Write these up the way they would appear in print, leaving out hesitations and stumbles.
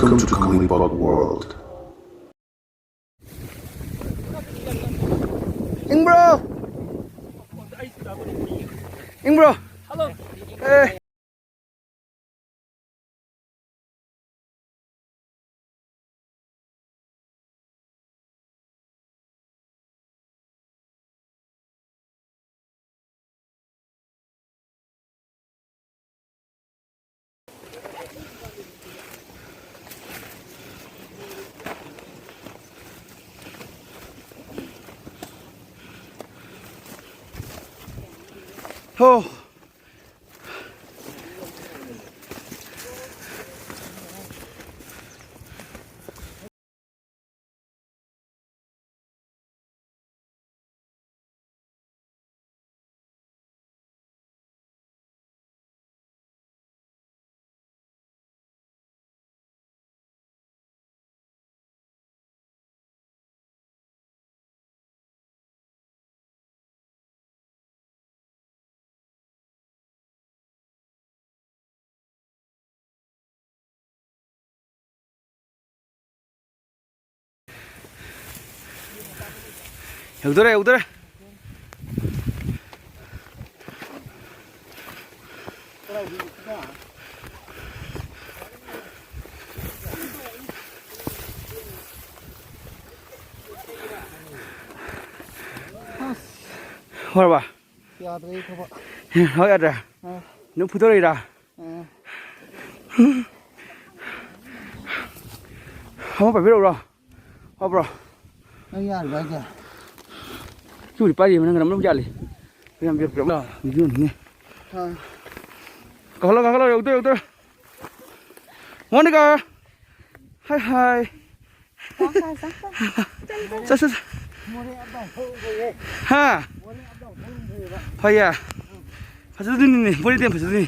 Welcome to Kalipod World. Ing bro. Ing bro. Hello. Hey. Oh. उधर है उधर है हो रहा याद रही थोड़ा हो यार नु फुटो रही रहा हम phải biết đâu rồi không bro नहीं यार भाई क्या chú đi bay gì mà nó nằm trong nhà đi làm việc rộng là như này có lo đầu tư món đi cả hai hai sao ha phải à phải giữ đi này bơi đi tiền phải giữ đi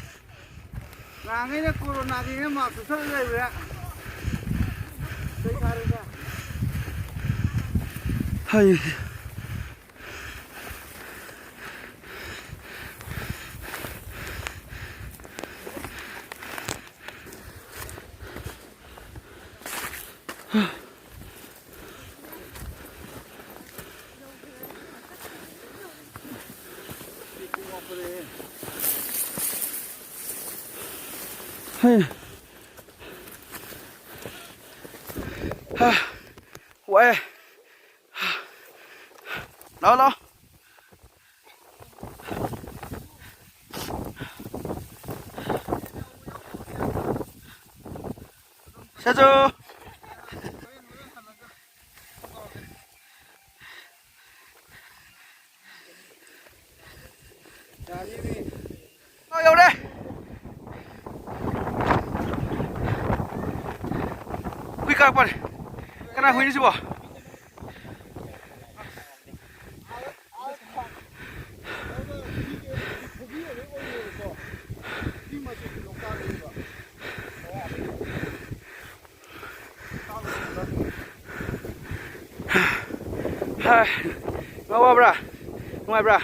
là cái corona thì nó mà sự thật đây vậy ạ đây sao đây ra hay hay ha quẹ đó sao chưa đâu đây quy cạc vào cái này huy đi chứ bỏ Mau bra, ngoài bra.